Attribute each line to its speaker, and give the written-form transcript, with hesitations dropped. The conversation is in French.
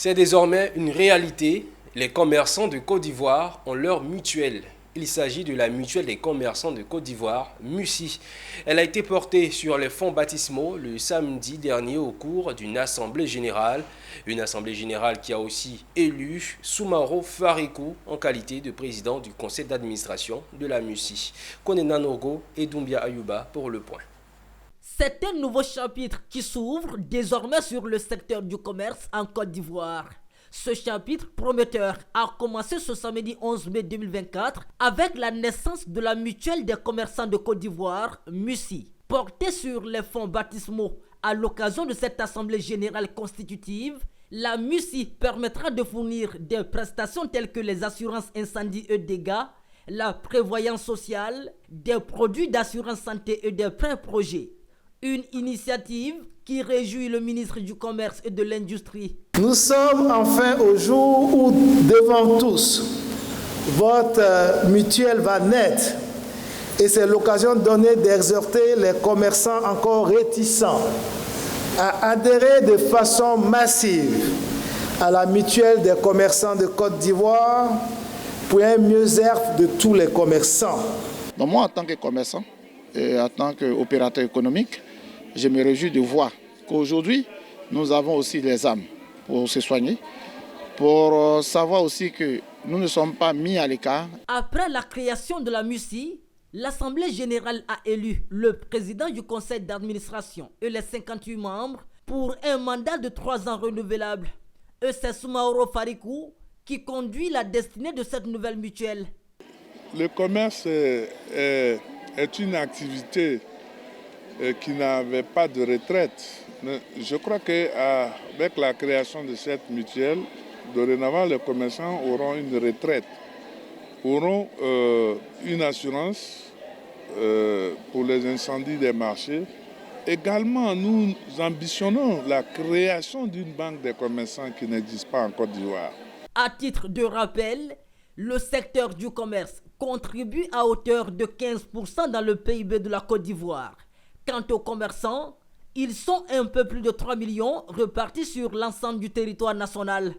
Speaker 1: C'est désormais une réalité. Les commerçants de Côte d'Ivoire ont leur mutuelle. Il s'agit de la mutuelle des commerçants de Côte d'Ivoire, MUSI. Elle a été portée sur les fonds baptismaux le samedi dernier au cours d'une assemblée générale. Une assemblée générale qui a aussi élu Soumaro Farikou en qualité de président du conseil d'administration de la MUSI. Konena Nogo et Doumbia Ayuba pour le point.
Speaker 2: C'est un nouveau chapitre qui s'ouvre désormais sur le secteur du commerce en Côte d'Ivoire. Ce chapitre prometteur a commencé ce samedi 11 mai 2024 avec la naissance de la mutuelle des commerçants de Côte d'Ivoire, MUSI. Portée sur les fonds baptismaux à l'occasion de cette assemblée générale constitutive, la MUSI permettra de fournir des prestations telles que les assurances incendie et dégâts, la prévoyance sociale, des produits d'assurance santé et des prêts projets. Une initiative qui réjouit le ministre du Commerce et de l'Industrie.
Speaker 3: Nous sommes enfin au jour où, devant tous, votre mutuelle va naître. Et c'est l'occasion donnée d'exhorter les commerçants encore réticents à adhérer de façon massive à la mutuelle des commerçants de Côte d'Ivoire pour un mieux-être de tous les commerçants.
Speaker 4: Donc moi, en tant que commerçant et en tant qu'opérateur économique, je me réjouis de voir qu'aujourd'hui, nous avons aussi les âmes pour se soigner, pour savoir aussi que nous ne sommes pas mis à l'écart.
Speaker 2: Après la création de la MUSI, l'Assemblée générale a élu le président du conseil d'administration et les 58 membres pour un mandat de 3 ans renouvelable. Et c'est Soumaro Farikou qui conduit la destinée de cette nouvelle mutuelle.
Speaker 5: Le commerce est une activité qui n'avait pas de retraite. Je crois qu'avec la création de cette mutuelle, dorénavant les commerçants auront une retraite, auront une assurance pour les incendies des marchés. Également, nous ambitionnons la création d'une banque des commerçants qui n'existe pas en Côte d'Ivoire.
Speaker 2: À titre de rappel, le secteur du commerce contribue à hauteur de 15% dans le PIB de la Côte d'Ivoire. Quant aux commerçants, ils sont un peu plus de 3 millions repartis sur l'ensemble du territoire national.